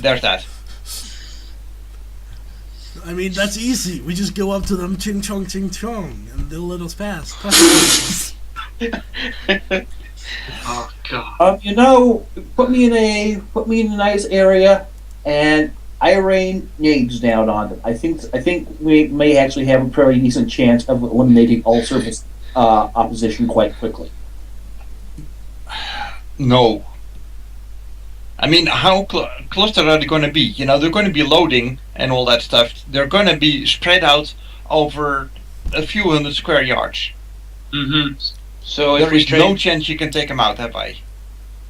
there's that. I mean, that's easy. We just go up to them, ching chong, and they'll let us pass. Oh god. Put me in a nice area, and I rain nades down on them. I think we may actually have a pretty decent chance of eliminating all surface opposition quite quickly. No. I mean, how clustered are they going to be? You know, they're going to be loading and all that stuff. They're going to be spread out over a few hundred square yards. Mm-hmm. So there is no chance you can take them out that way.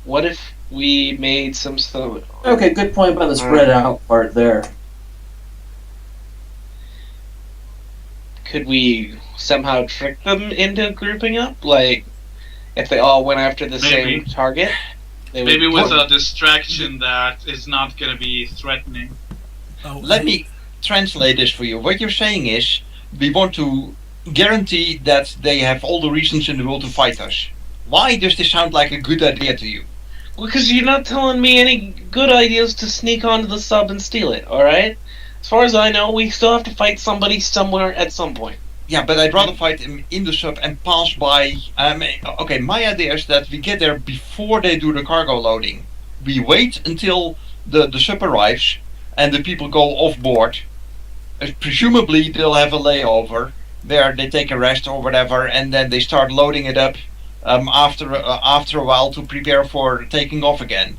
What if we made some sort? Okay, good point about the spread out part there. Could we somehow trick them into grouping up? Like, if they all went after the same target? Maybe with a distraction that is not going to be threatening. Let me translate this for you. What you're saying is, we want to guarantee that they have all the reasons in the world to fight us. Why does this sound like a good idea to you? Because you're not telling me any good ideas to sneak onto the sub and steal it, alright? As far as I know, we still have to fight somebody somewhere at some point. Yeah, but I'd rather fight them in the sub and pass by. Okay, my idea is that we get there before they do the cargo loading. We wait until the sub arrives and the people go off board. Presumably they'll have a layover where they take a rest or whatever, and then they start loading it up after a while to prepare for taking off again.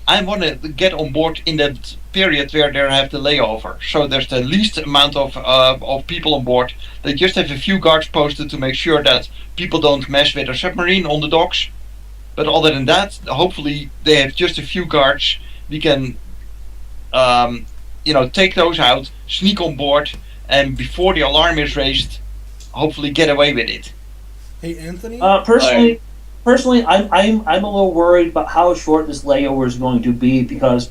I want to get on board in that period where they have the layover, so there's the least amount of people on board. They just have a few guards posted to make sure that people don't mess with their submarine on the docks. But other than that, hopefully they have just a few guards. We can, take those out, sneak on board, and before the alarm is raised, hopefully get away with it. Hey, Anthony. Personally, I'm a little worried about how short this layover is going to be because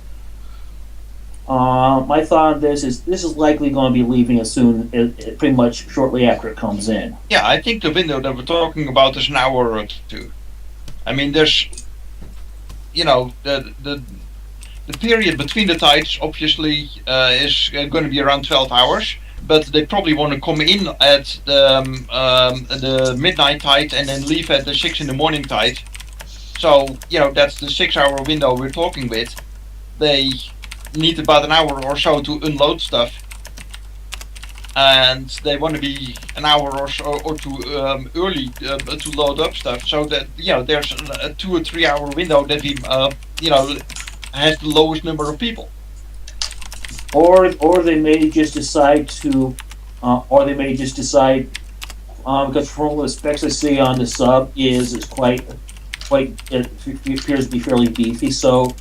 my thought on this is likely going to be leaving as soon, pretty much shortly after it comes in. Yeah, I think the window that we're talking about is an hour or two. I mean, there's, the period between the tides obviously is going to be around 12 hours. But they probably want to come in at the midnight tide and then leave at the 6 in the morning tide. So, that's the 6-hour window we're talking with. They need about an hour or so to unload stuff. And they want to be an hour or so or two early to load up stuff. So that, there's a 2 or 3 hour window that we, has the lowest number of people. Or they may just decide because from all the specs I see on the sub is quite it appears to be fairly beefy, so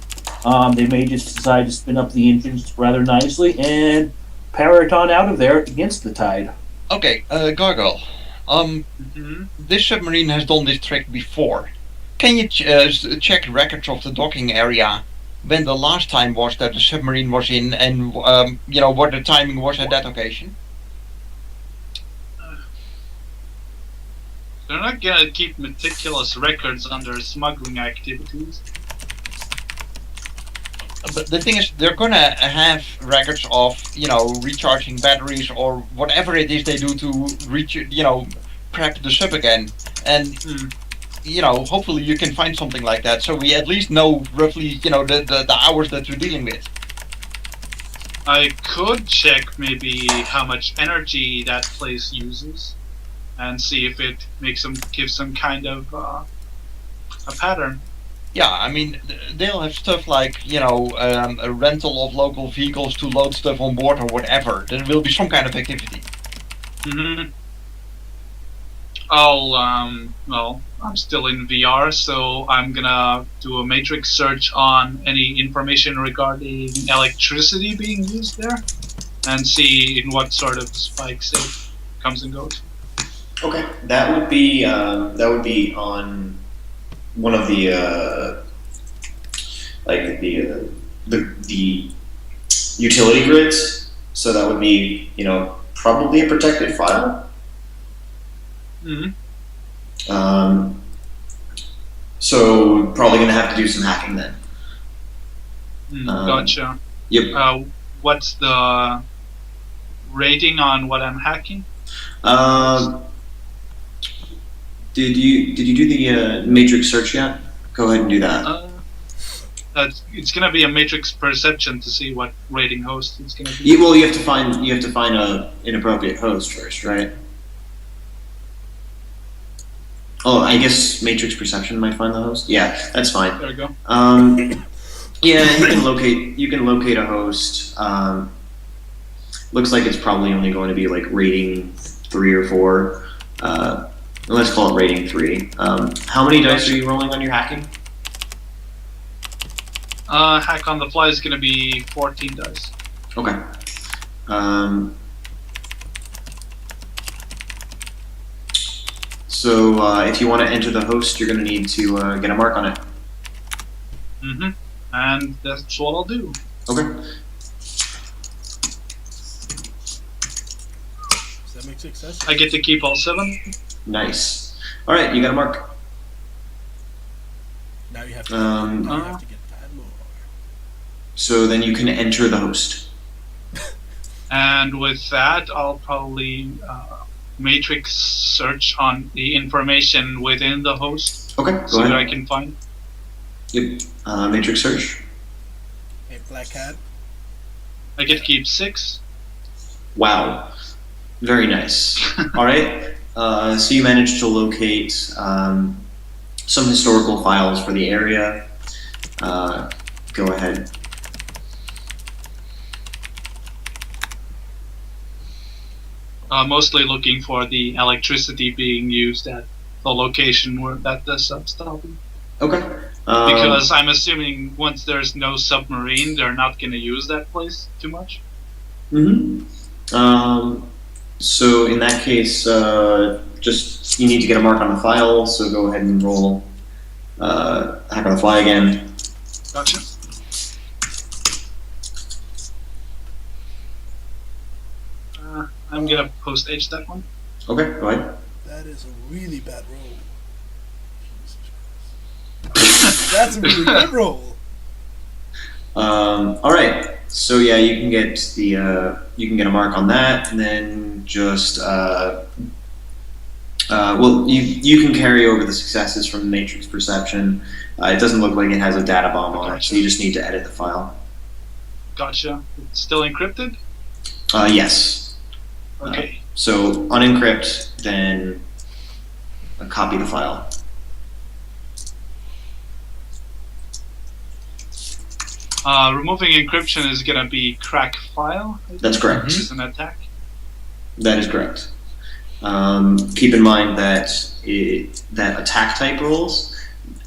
they may just decide to spin up the engines rather nicely and power it on out of there against the tide. Okay, Gargoyle. This submarine has done this trick before. Can you check records of the docking area? When the last time was that the submarine was in, and what the timing was at that occasion? They're not gonna keep meticulous records on their smuggling activities. But the thing is, they're gonna have records of recharging batteries or whatever it is they do to prep the sub again, and. Hopefully you can find something like that, so we at least know roughly, the hours that we're dealing with. I could check maybe how much energy that place uses, and see if it gives some kind of a pattern. Yeah, I mean, they'll have stuff like, a rental of local vehicles to load stuff on board or whatever. There will be some kind of activity. Mm-hmm. I'm still in VR, so I'm gonna do a matrix search on any information regarding electricity being used there, and see in what sort of spikes it comes and goes. Okay, that would be on one of the the utility grids. So that would be probably a protected file. Mm-hmm. So probably going to have to do some hacking then. Gotcha. Yep. What's the rating on what I'm hacking? Did you do the matrix search yet? Go ahead and do that. It's gonna be a matrix perception to see what rating host it's gonna be. Well, you have to find a inappropriate host first, right? Oh, I guess matrix perception might find the host. Yeah, that's fine. There we go. Yeah, you can locate a host. Looks like it's probably only going to be like rating 3 or 4. Let's call it rating 3. How many dice are you rolling on your hacking? Hack on the fly is gonna be 14 dice. Okay. So if you want to enter the host, you're going to need to get a mark on it. And that's what I'll do. Okay. Does that make success? I get to keep all 7. Nice. All right, you got a mark. Now you have to, now you have to get 5 more. So then you can enter the host. And with that, I'll probably matrix search on the information within the host. Okay, go See what I ahead. can find. Yep. Matrix search. Hey, Blackcat. I get to keep 6. Wow. Very nice. All right. So you managed to locate some historical files for the area. Go ahead. Mostly looking for the electricity being used at the location where that the sub's stopping. Okay. Because I'm assuming once there's no submarine, they're not going to use that place too much. So in that case, just you need to get a mark on the file. So go ahead and roll hack on the fly again. Gotcha. I'm gonna post H that one. Okay, go ahead. That is a really bad roll. That's a really good roll. All right. So yeah, you can get the you can get a mark on that, and then just well, you can carry over the successes from the matrix perception. It doesn't look like it has a data bomb on it, so you just need to edit the file. Gotcha. It's still encrypted? Yes. Okay. So unencrypt, then copy the file. Removing encryption is gonna be crack file. That's correct. Which is an attack. That is correct. Keep in mind that that attack type rolls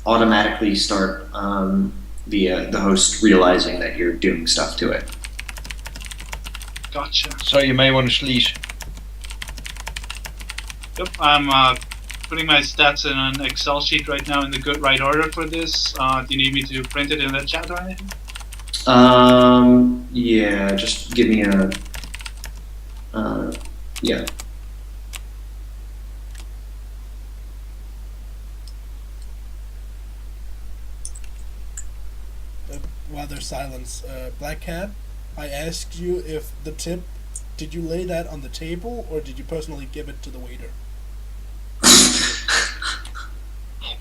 automatically start the host realizing that you're doing stuff to it. Gotcha. So you may want to sleaze. Yep, I'm putting my stats in an Excel sheet right now in the good right order for this. Do you need me to print it in the chat or anything? Yeah, just give me a yeah. While there's silence, Blackcat, I asked you if the tip, did you lay that on the table or did you personally give it to the waiter?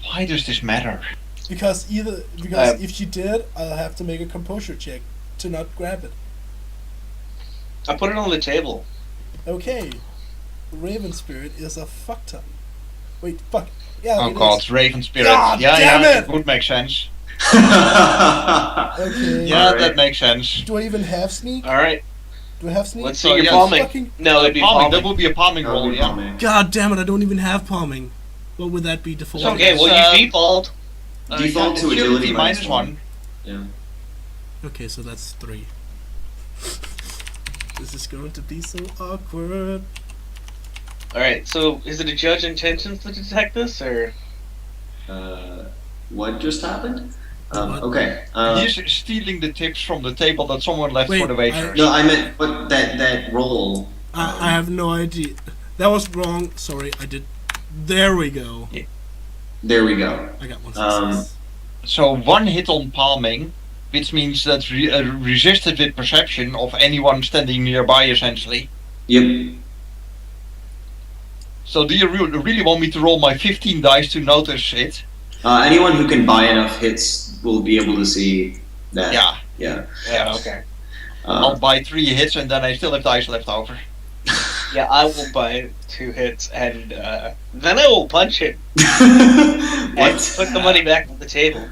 Why does this matter? Because if you did, I'll have to make a composure check to not grab it. I put it on the table. Okay, Raven Spirit is a fuck ton. Wait, fuck. Yeah. Oh it god, is. Raven Spirit. God damn yeah, it! would make sense. Okay. Yeah, Alright. that makes sense. Do I even have sneak? Alright, Do I have sneak? let's see Oh, your yes. palming. Fucking- No, it'd be Palming, palming. that would be a palming That would roll, be yeah. palming. God damn it! I don't even have palming. What would that be default? So, Okay, well It's, you default. Default to agility minus one. Yeah. Okay, so that's 3. This is going to be so awkward. Alright, so is it a judge intentions to detect this, or? What just happened? What? Okay. He's stealing the tips from the table that someone left Wait, for the waiters. No, I meant but that roll. I have no idea. That was wrong. Sorry, I did. There we go. There we go. I got one Um, success. So one hit on palming which means that's resisted with perception of anyone standing nearby, essentially. Yep. So do you really want me to roll my 15 dice to notice it? Anyone who can buy enough hits will be able to see that. Yeah. Yeah. Yeah, okay. I'll buy 3 hits and then I still have dice left over. Yeah, I will buy 2 hits and then I will punch it and What? put the money back on the table.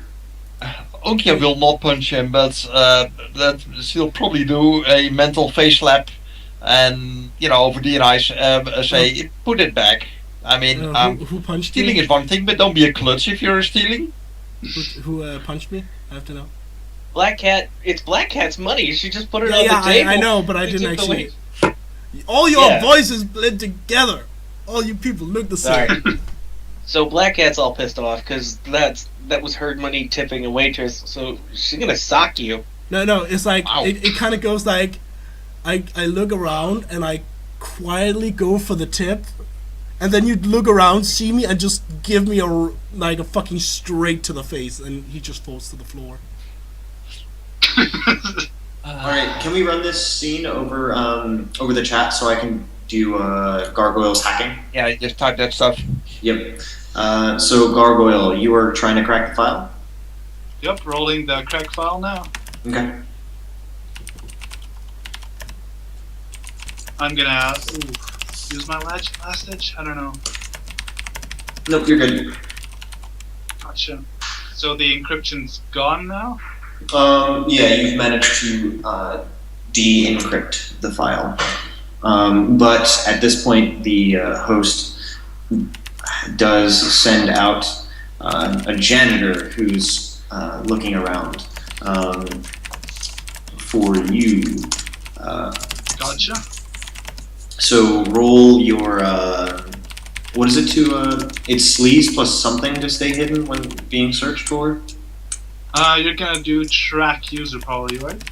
Uncia will not punch him, but that she'll probably do a mental face slap and, over the eyes say, put it back. I mean, who punched stealing me? is one thing, but don't be a klutz if you're stealing. Who punched me? I have to know. Blackcat, it's Blackcat's money. She just put it Yeah, on yeah, the table. I know, but I She didn't took the actually. All your Yeah. voices blend together. All you people look the same. Sorry. So Blackcat's all pissed off because that was her money tipping a waitress. So she's gonna sock you. No, it's like Ow. it kind of goes like I look around and I quietly go for the tip, and then you look around, see me, and just give me a fucking straight to the face, and he just falls to the floor. All right. Can we run this scene over over the chat so I can do Gargoyle's hacking? Yeah, just type that stuff. Yep. So Gargoyle, you are trying to crack the file. Yep, rolling the crack file now. Okay. I'm gonna use my last edge. I don't know. Nope, you're good. Gotcha. So the encryption's gone now? Yeah, you've managed to de-encrypt the file. But at this point, the host does send out a janitor who's looking around for you. Gotcha. So roll your what is it to it's sleaze plus something to stay hidden when being searched for? You're gonna do track user probably, right?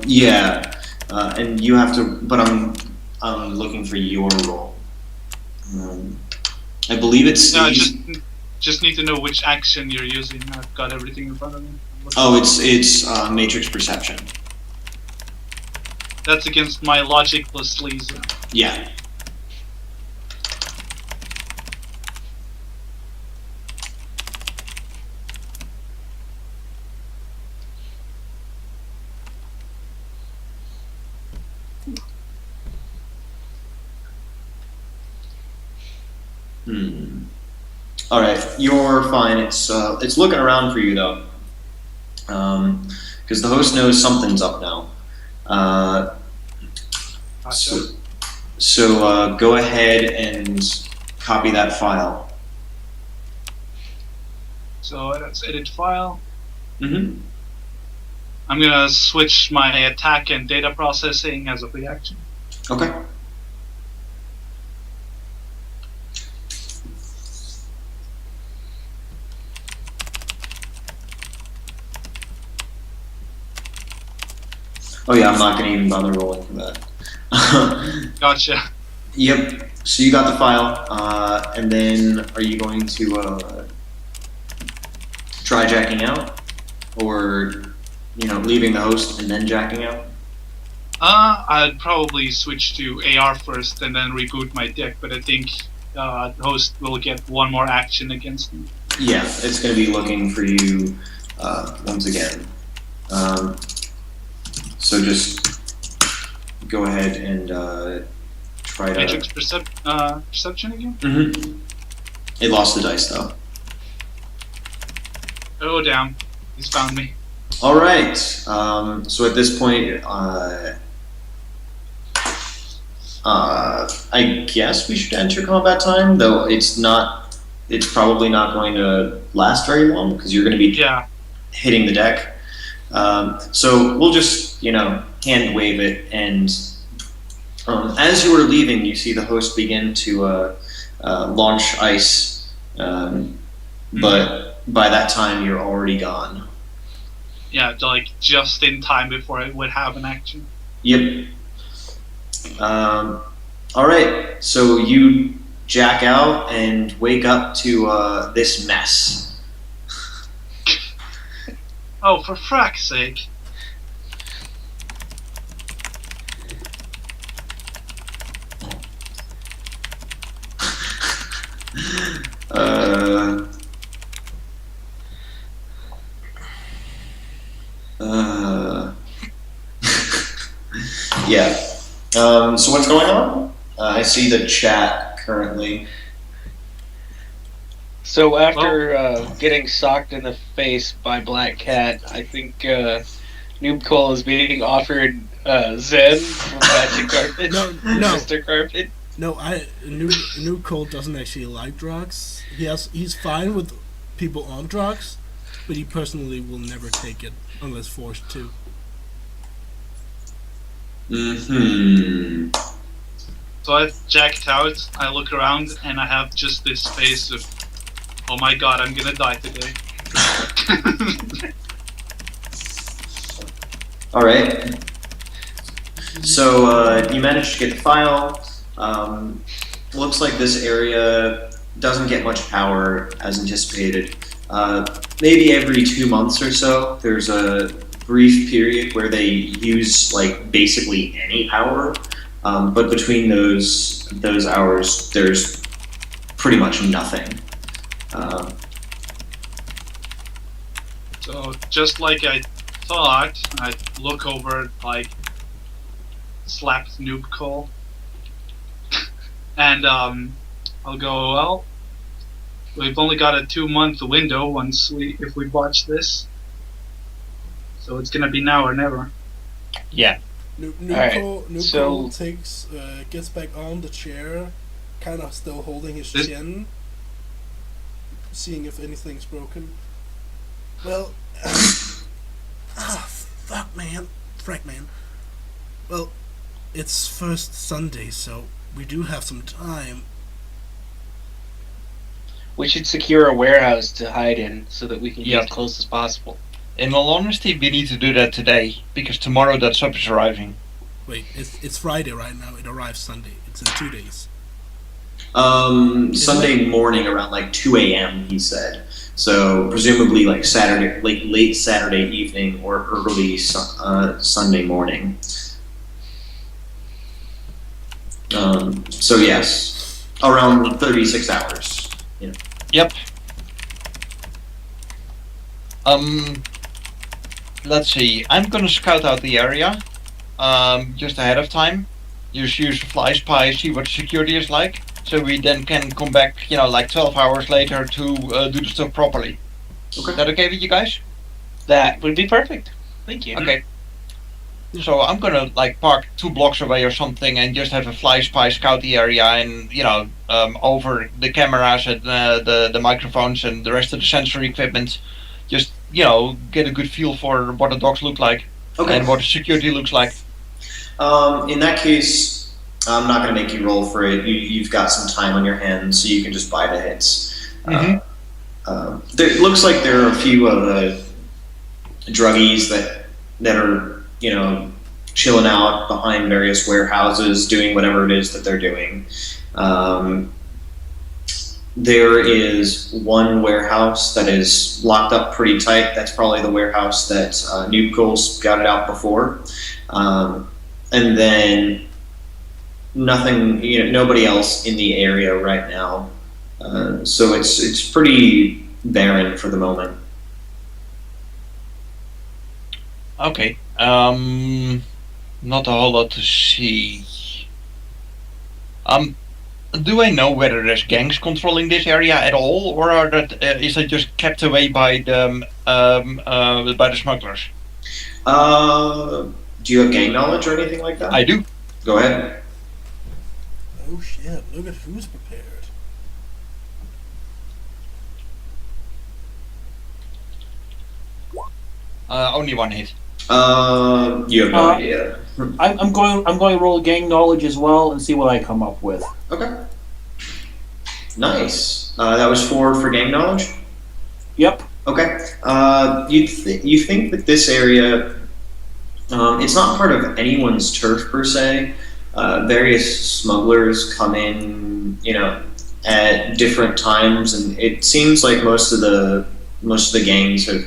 Yeah, and you have to. But I'm looking for your roll. I believe it's. No, just need to know which action you're using. I've got everything in front of me. Oh, it's matrix perception. That's against my logic plus sleaze. Yeah. All right, you're fine. It's looking around for you though, because the host knows something's up now. Gotcha. So go ahead and copy that file. So let's edit file. Mm-hmm. I'm gonna switch my attack and data processing as a reaction. Okay. Oh yeah, I'm not gonna even bother rolling for that. Gotcha. Yep. So you got the file, and then are you going to try jacking out, or leaving the host and then jacking out? I'd probably switch to AR first and then reboot my deck, but I think the host will get one more action against me. Yeah, it's going to be looking for you once again. So just go ahead and try to. Matrix perception again? Mm-hmm. It lost the dice though. Oh damn, he's found me. All right. So at this point, I guess we should enter combat time, though it's not. It's probably not going to last very long because you're going to be hitting the deck. So we'll just hand wave it, and as you are leaving, you see the host begin to launch ice, but by that time you're already gone. Yeah, like just in time before I would have an action. Yep. All right. So you jack out and wake up to this mess. Oh, for frack's sake. Uh, uh, yeah. So what's going on? I see the chat currently. So after getting socked in the face by Blackcat, I think Noob Cole is being offered Zen from Magic Carpet. No. Mr. Carpet. No, New Cole doesn't actually like drugs. He's fine with people on drugs, but he personally will never take it unless forced to. Hmm. So I've jacked out, I look around, and I have just this face of, oh my god, I'm gonna die today. Alright. So, you managed to get the file. Looks like this area doesn't get much power as anticipated. Maybe every 2 months or so, there's a brief period where they use, like, basically any power. But between those hours, there's pretty much nothing. So just like I thought, I look over, like, slapped Noob Cole, and I'll go, well, we've only got a 2-month window if we botch this, so it's gonna be now or never. Yeah. Noob Cole gets back on the chair, kind of still holding his chin, seeing if anything's broken. Well, frack man. Well, it's first Sunday, so we do have some time. We should secure a warehouse to hide in so that we can Yeah. get as close as possible. In all honesty, we need to do that today, because tomorrow that sub is arriving. Wait, it's Friday right now. It arrives Sunday. It's in 2 days. Sunday morning around like 2 a.m. he said. So presumably like Saturday, like late Saturday evening or early Sunday morning. So yes, around 36 hours. Yeah. Yep. Let's see. I'm gonna scout out the area, just ahead of time. Just use a fly spy, see what security is like, so we then can come back, like 12 hours later to do the stuff properly. Okay. Is that okay with you guys? That would be perfect. Thank you. Okay. So I'm gonna park 2 blocks away or something and just have a fly spy scout the area and over the cameras and the microphones and the rest of the sensory equipment, just get a good feel for what the dogs look like and what the security looks like. In that case, I'm not going to make you roll for it. You've got some time on your hands, so you can just buy the hits. It looks like there are a few druggies that are chilling out behind various warehouses, doing whatever it is that they're doing. There is one warehouse that is locked up pretty tight. That's probably the warehouse that Noob Cole scouted out before. And then nothing, nobody else in the area right now. So it's pretty barren for the moment. Okay. Not a whole lot to see. Do I know whether there's gangs controlling this area at all, or is it just kept away by the smugglers? Do you have gang knowledge or anything like that? I do. Go ahead. Oh shit! Look at who's prepared. Only 1 hit. You have no idea. I'm going to roll gang knowledge as well and see what I come up with. Okay. Nice. That was 4 for gang knowledge? Yep. Okay. You think that this area, it's not part of anyone's turf per se. Various smugglers come in, at different times, and it seems like most of the gangs have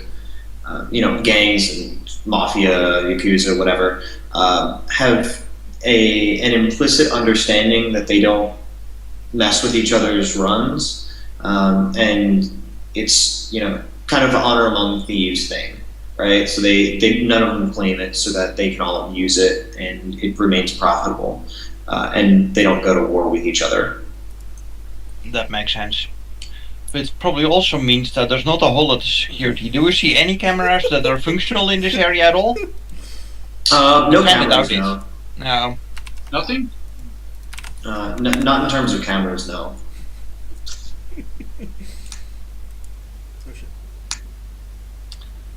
gangs and mafia, yakuza, whatever, have an implicit understanding that they don't mess with each other's runs, and it's kind of the honor among thieves thing, right? So they none of them claim it so that they can all use it and it remains profitable, and they don't go to war with each other. That makes sense. But it probably also means that there's not a whole lot of security. Do we see any cameras that are functional in this area at all? No Kinda doubt cameras, it. no. No. Nothing? Not in terms of cameras, no.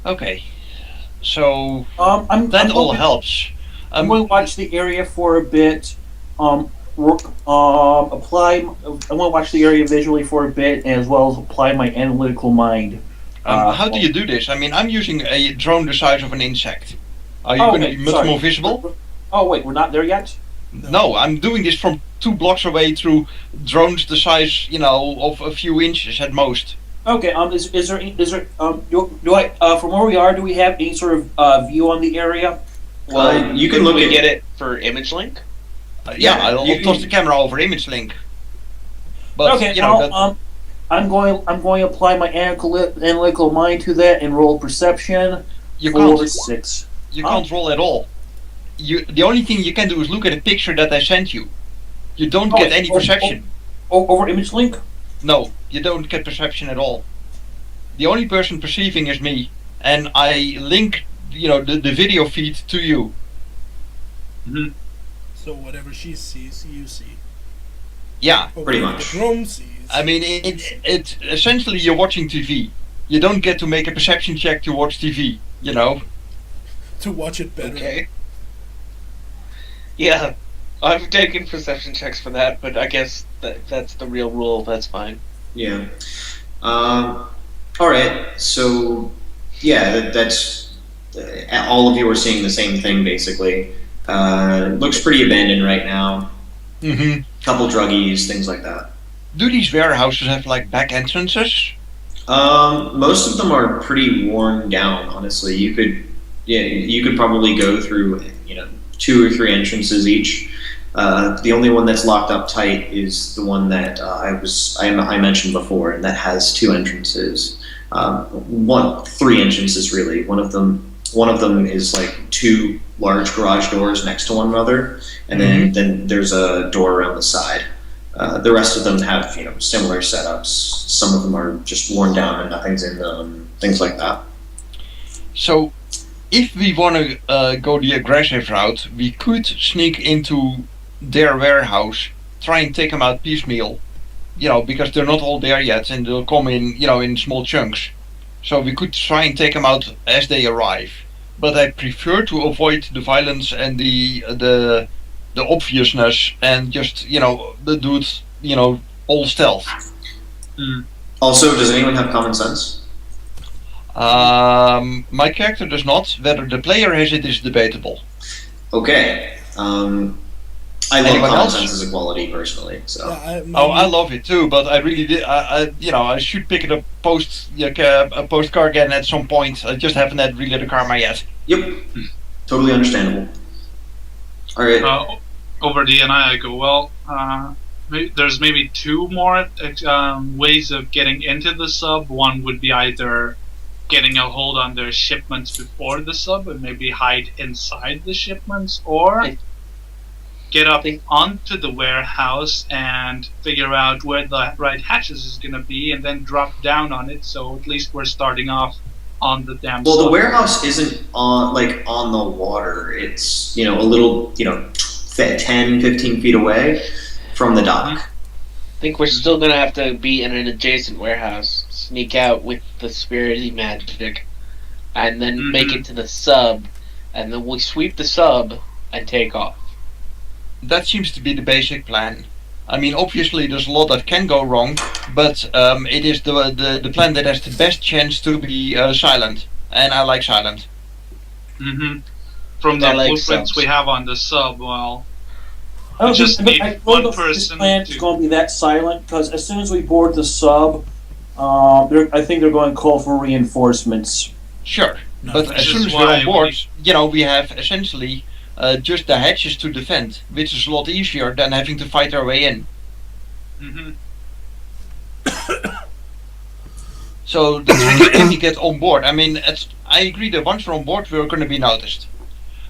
Okay. So I'm that all going, helps. I'm going to watch the area for a bit. Apply. I'm going to watch the area visually for a bit, as well as apply my analytical mind. How do you do this? I mean, I'm using a drone the size of an insect. Are you going to okay, be much sorry. more visible? Oh wait, we're not there yet. No, I'm doing this from 2 blocks away through drones the size, of a few inches at most. Okay. Is there do I from where we are? Do we have any sort of view on the area? Well, you can look we at get it for image link. Yeah, Yeah, I'll you toss can- the camera over image link. But Okay. that, I'm going to apply my analytical mind to that and roll perception. you for can't 6. you can't roll at all. The only thing you can do is look at a picture that I sent you. You don't get any perception. Over image link. No, you don't get perception at all. The only person perceiving is me, and I link the video feed to you. Mm-hmm. So whatever she sees, you see. Yeah, Or Pretty whatever much. the drone sees. I mean it essentially you're watching TV. You don't get to make a perception check to watch TV. to watch it better. Okay. Yeah, I've taken perception checks for that, but I guess that's the real rule. That's fine. Yeah. All right. So, yeah, that's all of you are seeing the same thing basically. Looks pretty abandoned right now. Mm-hmm. Couple druggies, things like that. Do these warehouses have like back entrances? Most of them are pretty worn down. Honestly, you could probably go through 2 or 3 entrances each. The only one that's locked up tight is the one that I mentioned before, and that has 2 entrances. 3 entrances really. One of them is like 2 large garage doors next to one another, and then there's a door around the side. The rest of them have similar setups. Some of them are just worn down and nothing's in them, things like that. So, if we want to go the aggressive route, we could sneak into their warehouse, try and take them out piecemeal, because they're not all there yet, and they'll come in small chunks. So we could try and take them out as they arrive. But I prefer to avoid the violence and the obviousness, and just the dudes all stealth. Also, does anyone have common sense? My character does not. Whether the player has it is debatable. Okay. I love Anyone common else? sense as a quality personally. So I love it too, but I really did. I should pick it up a postcard again at some point. I just haven't had really the karma yet. yep, totally understandable. All right. Over the NI, I go, well, there's maybe 2 more ways of getting into the sub. One would be either getting a hold on their shipments before the sub and maybe hide inside the shipments, or get up onto the warehouse and figure out where the right hatches is going to be and then drop down on it, so at least we're starting off on the damn Well, the sub. warehouse isn't on the water. It's a little 10, 15 feet away from the dock. I think we're still gonna have to be in an adjacent warehouse, sneak out with the spirity magic, and then make it to the sub, and then we sweep the sub and take off. That seems to be the basic plan. I mean, obviously there's a lot that can go wrong, but it is the plan that has the best chance to be silent, and I like silent. From the I like blueprints subs. we have on the sub, well, I don't just think, need I don't one know if this person plan is to- going to be that silent, because as soon as we board the sub, I think they're going to call for reinforcements. Sure, No, but which as is soon as we're why on board, we have essentially just the hatches to defend, which is a lot easier than having to fight our way in. Hmm. So the trick is if you get on board. I mean, I agree that once we're on board, we're going to be noticed.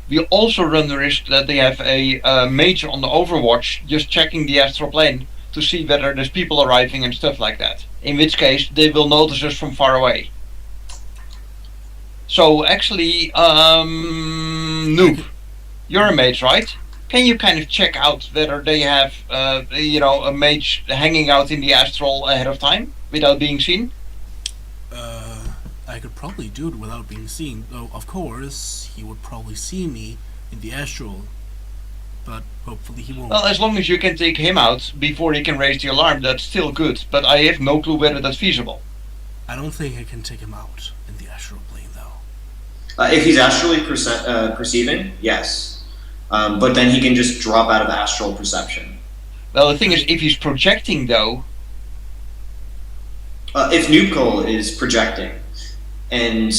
We also run the risk that they have a mage on the overwatch just checking the astral plane to see whether there's people arriving and stuff like that. In which case, they will notice us from far away. So actually, Noob, you're a mage, right? Can you kind of check out whether they have, a mage hanging out in the astral ahead of time without being seen? I could probably do it without being seen, though of course he would probably see me in the astral, but hopefully he won't. Well, as long as you can take him out before he can raise the alarm, that's still good. But I have no clue whether that's feasible. I don't think I can take him out in the astral plane, though. If he's astrally perceiving, yes. But then he can just drop out of astral perception. Well, the thing is, if he's projecting, though, If Noobcole is projecting, and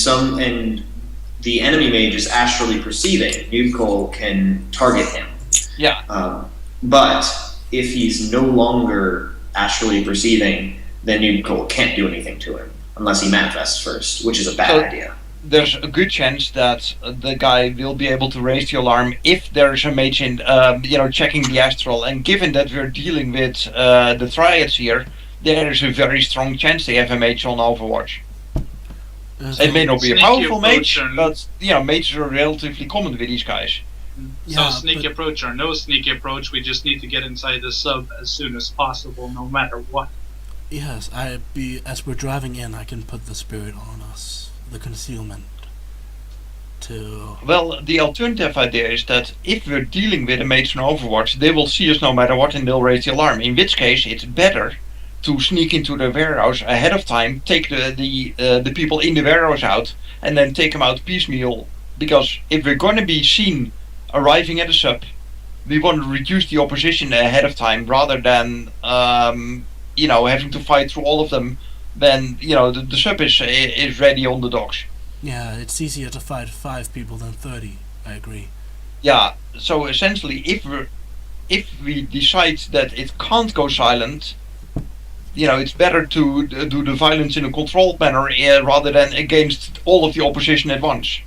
the enemy mage is astrally perceiving, Noobcole can target him. yeah. But if he's no longer astrally perceiving, then Noobcole can't do anything to him unless he manifests first, which is a bad idea. There's a good chance that the guy will be able to raise the alarm if there's a mage in, checking the astral. And given that we're dealing with the triads here, there is a very strong chance they have a mage on Overwatch. It may not be a Sneaky powerful mage, approach but mages are relatively common with these guys. Yeah, So sneaky but- approach or no sneaky approach, we just need to get inside the sub as soon as possible, no matter what. Yes, as we're driving in, I can put the spirit on us, the concealment, to... Well, the alternative idea is that if we're dealing with a mage on Overwatch, they will see us no matter what and they'll raise the alarm. In which case, it's better to sneak into the warehouse ahead of time, take the people in the warehouse out, and then take them out piecemeal. Because if we're going to be seen arriving at a sub, we want to reduce the opposition ahead of time rather than having to fight through all of them. Then the sub is ready on the docks. Yeah, it's easier to fight 5 people than 30, I agree. Yeah. So essentially, if we decide that it can't go silent, it's better to do the violence in a controlled manner rather than against all of the opposition at once.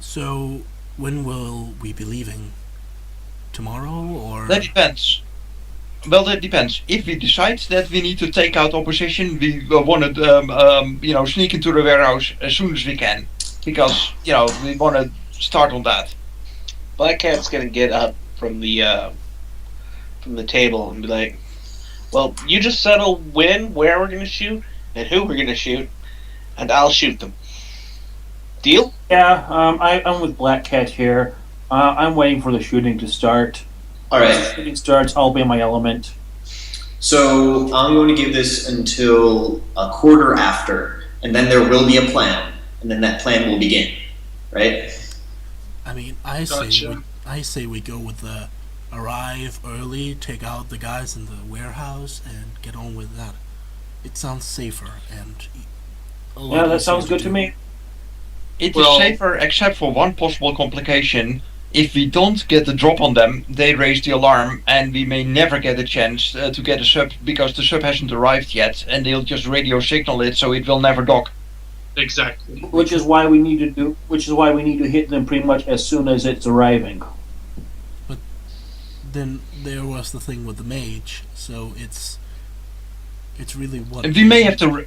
So, when will we be leaving? Tomorrow, or...? That depends. Well, that depends. If we decide that we need to take out opposition, we want to, sneak into the warehouse as soon as we can, because we want to start on that. Blackcat's gonna get up from the table and be like, "Well, you just settle when, where we're gonna shoot, and who we're gonna shoot, and I'll shoot them. Deal?" Yeah, I'm with Blackcat here. I'm waiting for the shooting to start. All Once the right. shooting starts, I'll be in my element. So I'm going to give this until a quarter after, and then there will be a plan, and then that plan will begin. Right? I mean, Gotcha. I say we go with the arrive early, take out the guys in the warehouse, and get on with that. It sounds safer and a lot Yeah, that easier sounds good to do. me. It is Well- safer, except for one possible complication. If we don't get the drop on them, they raise the alarm, and we may never get a chance to get a sub because the sub hasn't arrived yet, and they'll just radio signal it, so it will never dock. Exactly. Which is why we need to hit them pretty much as soon as it's arriving. Then there was the thing with the mage, so it's really what... And we may have to.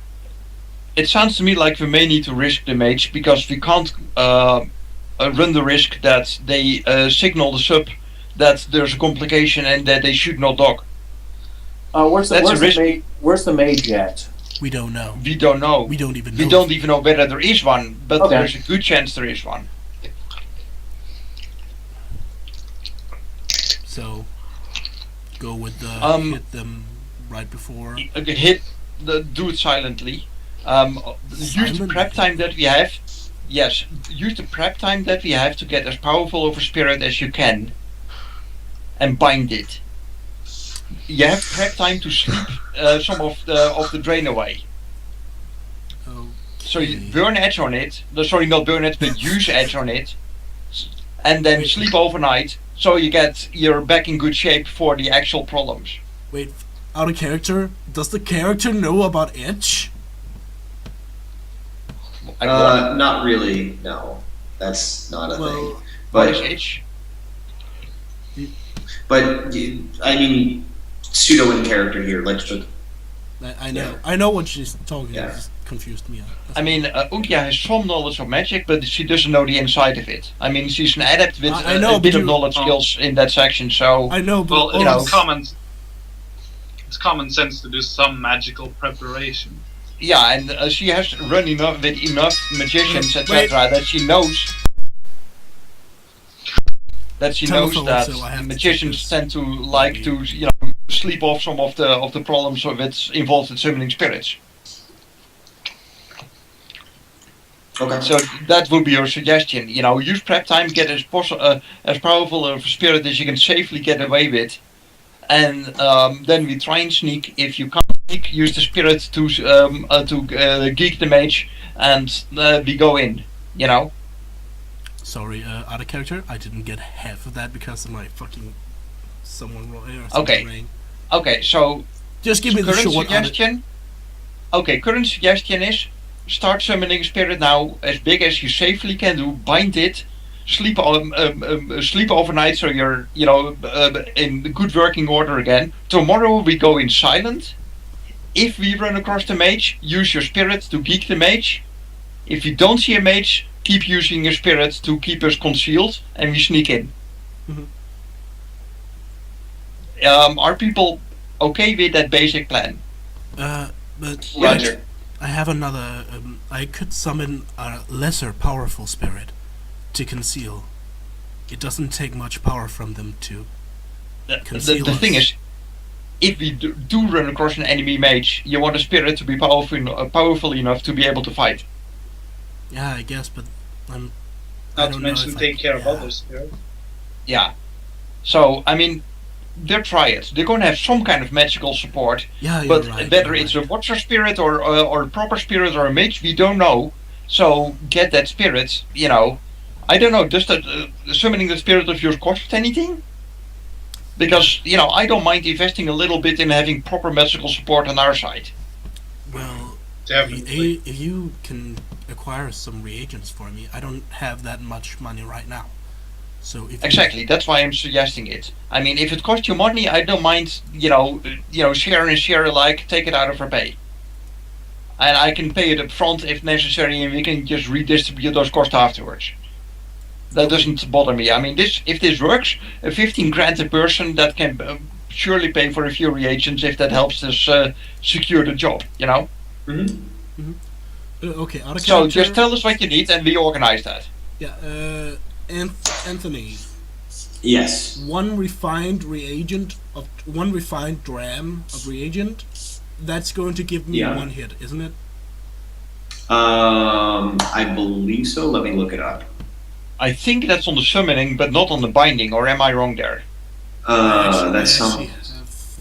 It sounds to me like we may need to risk the mage because we can't run the risk that they signal the sub that there's a complication and that they should not dock. Where's That's a risk. Where's the mage at? We don't know. We don't know. We don't even know. We don't even know whether there is one, but Okay. there's a good chance there is one. So, go with the hit them right before... Do it silently. Use the Silent? prep time that we have. Yes, use the prep time that we have to get as powerful of a spirit as you can, and bind it. You have prep time to sleep some of the drain away. Oh, So you burn edge on it. Sorry, not burn it, but use edge on it, and then sleep overnight. So you're back in good shape for the actual problems. Wait, out of character, does the character know about Edge? Not really. No, that's not a thing. What is But edge? I mean, pseudo in character here. Let's just. I know. Yeah. I know what she's talking Yeah. about. It just confused me. I mean, Uncia has some knowledge of magic, but she doesn't know the inside of it. I mean, she's an adept with I know, a bit but of knowledge skills in that section, so... I know, but Well, you know, it's common sense to do some magical preparation. Yeah, and she has run with enough magicians, etc., that she knows... That she knows Telephone, that so I have to magicians check this. tend to like to, sleep off some of the problems that's involved in summoning spirits. Okay. So that would be your suggestion. Use prep time, get as powerful of a spirit as you can safely get away with, and then we try and sneak. If you can't sneak, use the spirit to geek the mage, and we go in. Sorry, out of character, I didn't get half of that because of my fucking someone rang. Okay. Okay, so Just give me the current short. suggestion. Okay, current suggestion is start summoning a spirit now as big as you safely can do. Bind it, sleep overnight so you're in good working order again. Tomorrow we go in silent. If we run across the mage, use your spirit to geek the mage. If you don't see a mage, keep using your spirit to keep us concealed, and we sneak in. Mhm. Are people okay with that basic plan? But Roger. I have another. I could summon a lesser powerful spirit to conceal. It doesn't take much power from them to conceal The thing us. is, if we do run across an enemy mage, you want a spirit to be powerful enough to be able to fight. Yeah, I guess, but I Not don't to know mention if I- take care of yeah. others. Yeah. Yeah. So, I mean, they're triads. They're going to have some kind of magical support, Yeah, you're but right. whether you're it's right. a watcher spirit or a proper spirit or a mage, we don't know. So, get that spirit, I don't know, does that summoning the spirit of yours cost anything? Because, I don't mind investing a little bit in having proper magical support on our side. Well, Definitely. if you can acquire some reagents for me, I don't have that much money right now. So if Exactly, that's why I'm suggesting it. I mean, if it costs you money, I don't mind, share and share alike, take it out of our pay. And I can pay it up front if necessary, and we can just redistribute those costs afterwards. That doesn't bother me. I mean, if this works, 15 grand a person, that can surely pay for a few reagents if that helps us secure the job, Mm-hmm. okay, out of So character. just tell us what you need and we organize that. Yeah, Anthony, Yes. one refined dram of reagent. That's going to give me Yeah. one hit, isn't it? I believe so. Let me look it up. I think that's on the summoning, but not on the binding, or am I wrong there? I That's some. actually have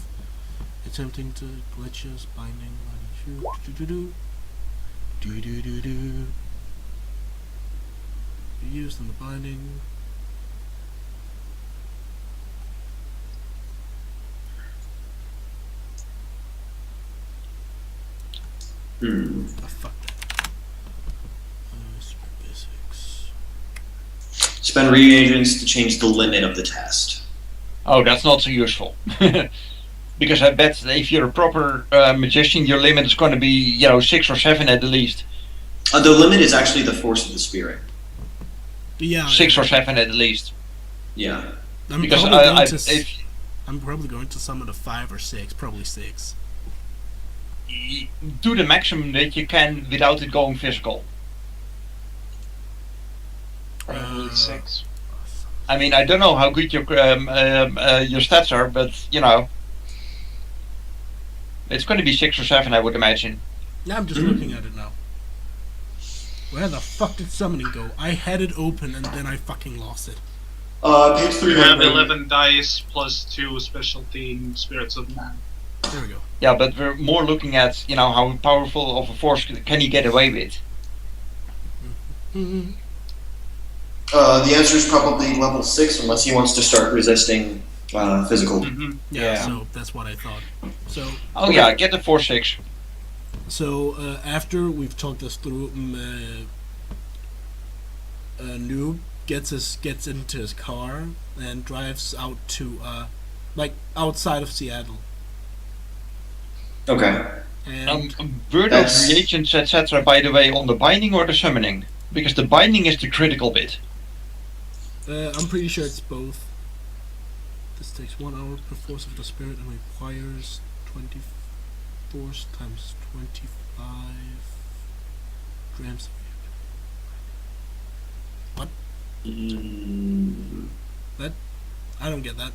attempting to glitches binding. Do. Used in the binding. Oh, fuck that. Super basics. Spend reagents to change the limit of the test. Oh, that's not so useful. Because I bet that if you're a proper magician, your limit is going to be, 6 or 7 at the least. The limit is actually the force of the spirit. Yeah. 6 or 7 at the least. Yeah. I'm Because I'm probably going to summon a 5 or 6, probably 6. Do the maximum that you can without it going physical. Probably 6. I mean, I don't know how good your stats are, but it's going to be 6 or 7, I would imagine. Yeah, I'm just looking at it now. Where the fuck did summoning go? I had it open and then I fucking lost it. Page You have 11 dice plus 2 specialty in Spirits of Man. There we go. Yeah, but we're more looking at how powerful of a force can he get away with. Mm-hmm. The answer is probably level 6, unless he wants to start resisting physical. Mm-hmm. Yeah, so that's what I thought. So, Oh yeah, get the 4-6. so after we've talked this through, Noob gets into his car and drives out to like outside of Seattle. Okay. And Were those That's- reagents, etc., by the way, on the binding or the summoning? Because the binding is the critical bit. I'm pretty sure it's both. This takes 1 hour per force of the spirit and requires 20 force times 25 grams. Mm, I don't get that.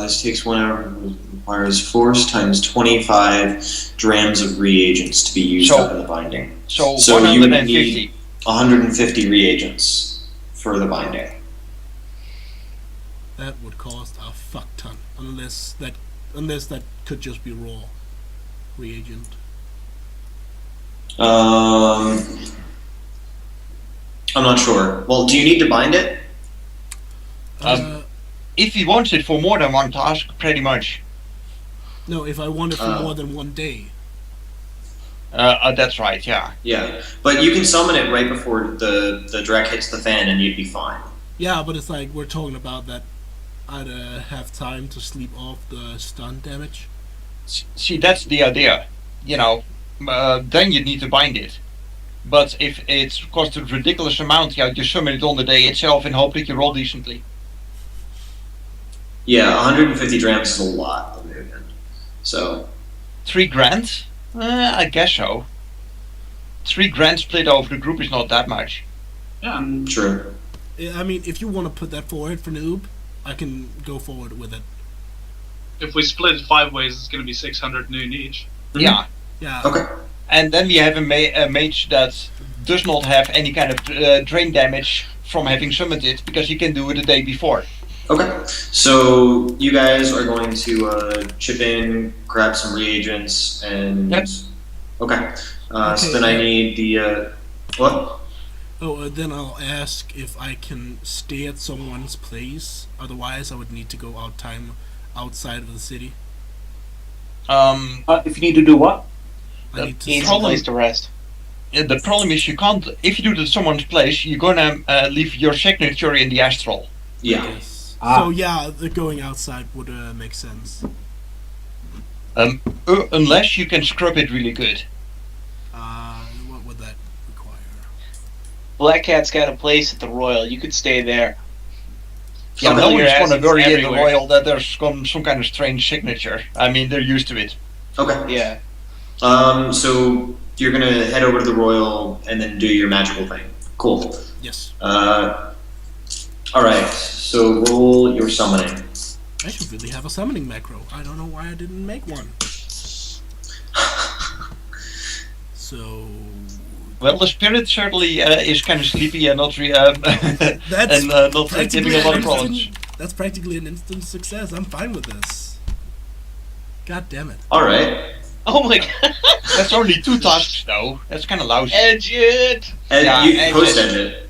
this takes 1 hour. Requires force times 25 drams of reagents to be used So- up in the binding. So, So you would 150. 150 reagents for the binding. That would cost a fuck ton, unless that could just be raw reagent. I'm not sure. Well, do you need to bind it? If he wants it for more than one task, pretty much. No, if I want it for more than 1 day. That's right, yeah. Yeah, but you can summon it right before the direct hits the fan, and you'd be fine. Yeah, but it's like we're talking about that I'd have time to sleep off the stun damage. See, that's the idea. You know, then you need to bind it. But if it costs a ridiculous amount, yeah, you summon it on the day itself and hope that you roll decently. Yeah, 150 drams is a lot of movement. So 3 grand? I guess so. 3 grand split over the group is not that much. Yeah. true. I mean, if you want to put that forward for Noob, I can go forward with it. If we split it 5 ways, it's going to be 600 noon each. Mhm. Yeah. Yeah. Okay. And then we have a mage that does not have any kind of drain damage from having summoned it, because he can do it the day before. Okay. So you guys are going to chip in, grab some reagents, and Yep. Okay. So Okay, then I yeah. need the what? Oh, then I'll ask if I can stay at someone's place. Otherwise, I would need to go outside of the city. If you need to do what? I need to. Needs a problem- place to rest. The problem is you can't. If you do it at someone's place, you're gonna leave your signature in the astral. Yeah. Yes. Ah. So yeah, the going outside would make sense. Unless you can scrub it really good. What would that require? Blackcat's got a place at the Royal. You could stay there. Yeah, Fill no your one's gonna assets worry in the everywhere. Royal that there's some kind of strange signature. I mean, they're used to it. Okay. Yeah. So you're gonna head over to the Royal and then do your magical thing. Cool. Yes. All right. So roll your summoning. I should really have a summoning macro. I don't know why I didn't make one. So Well, the spirit certainly is kind of sleepy and not and not giving a lot of problems. That's practically an instant success. I'm fine with this. God damn it. All right. Oh my god. That's only 2 tasks though. That's kind of lousy. Edge it. And Yeah, you and post just- edge it.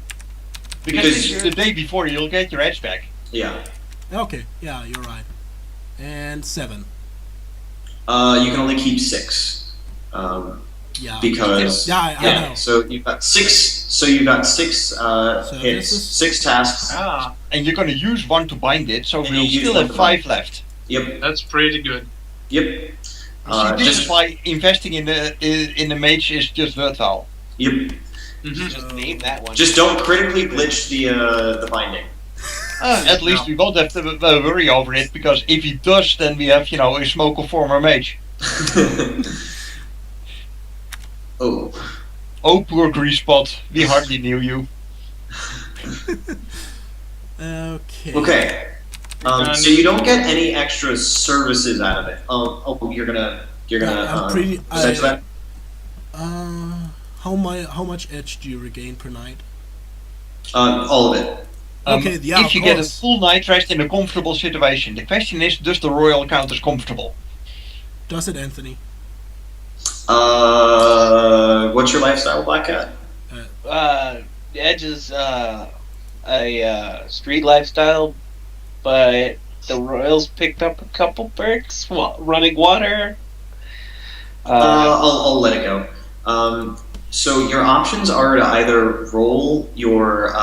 Because because- the day before you'll get your edge back. Yeah. Okay, yeah, you're right. And 7. You can only keep 6. Yeah. Because Yeah, I know. So you've got 6. So you've got 6 this hits, is- 6 tasks. Ah, And you're gonna use 1 to bind it, so And we'll you use still one have to 5 bind. left. Yep. that's pretty good. Yep. See, this Just is why investing in the mage is just worthwhile. yep. Mm-hmm. Just name that one. Just don't critically glitch the binding. At least we won't have to worry over it, because if he does, then we have, a smoke of former mage. Oh. Oh, poor Greasepot, we hardly knew you. Okay. Okay. So you don't get any extra services out of it. You're gonna I'm pretty- censor that? How much edge do you regain per night? All of it. Okay, yeah, if of you get a course. full night rest in a comfortable situation, the question is, does the royal count as comfortable? Does it, Anthony? What's your lifestyle, Blackcat? Edge is a street lifestyle, but the Royals picked up a couple perks. Running water. I'll let it go. So your options are to either roll your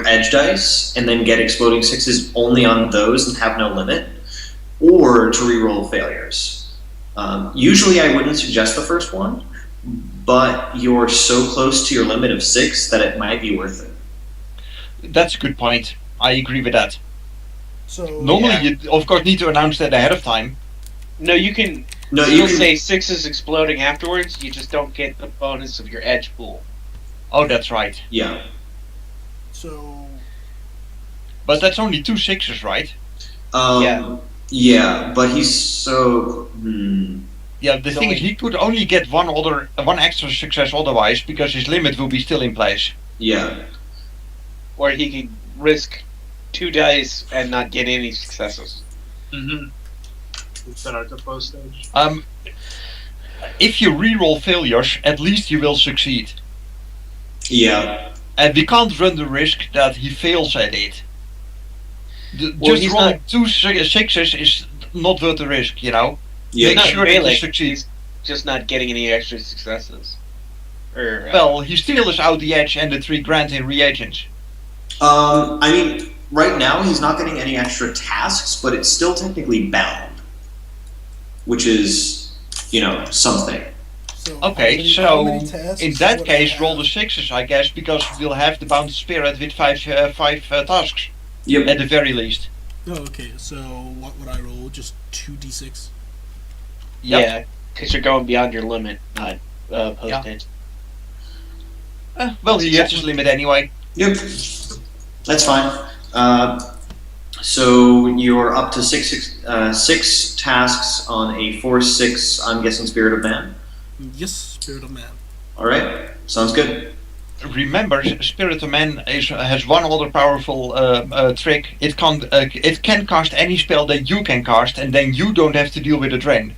edge dice and then get exploding sixes only on those and have no limit, or to re-roll failures. Usually, I wouldn't suggest the first one, but you're so close to your limit of 6 that it might be worth it. That's a good point. I agree with that. So Normally, you of course need to announce that ahead of time. No, you can No, still you can say 6 is exploding afterwards. You just don't get the bonus of your edge pool. Oh, that's right. Yeah. so But that's only 2 sixes, right? Yeah. Yeah, but he's so. Yeah, the So thing is, he- he could only get one extra success otherwise, because his limit will be still in place. Yeah. Or he could risk 2 dice and not get any successes. Mm-hmm. Instead of the post stage. If you re-roll failures, at least you will succeed. Yeah. And we can't run the risk that he fails at it. Well, Just he's rolling not- 2 sixes is not worth the risk, you know? Yeah. Make Not sure that failing, you succeed. he's just not getting any extra successes. Or, Well, he still is out the edge and the 3 grand in reagents. I mean, right now he's not getting any extra tasks, but it's still technically bound, which is, something. so Okay, how many tasks in that would I case, have? roll the sixes, I guess, because we'll have the bound spirit with five tasks Yep. at the very least. Oh, okay. So what would I roll? Just 2d6. Yep. Yeah, because you're going beyond your limit, not post edge. Well, he hits his limit anyway. Yep. That's fine. So you're up to six tasks on a 4/6. I'm guessing Spirit of Man. Yes, Spirit of Man. All right. Sounds good. Remember, Spirit of Man has one other powerful trick. It can cast any spell that you can cast, and then you don't have to deal with the drain.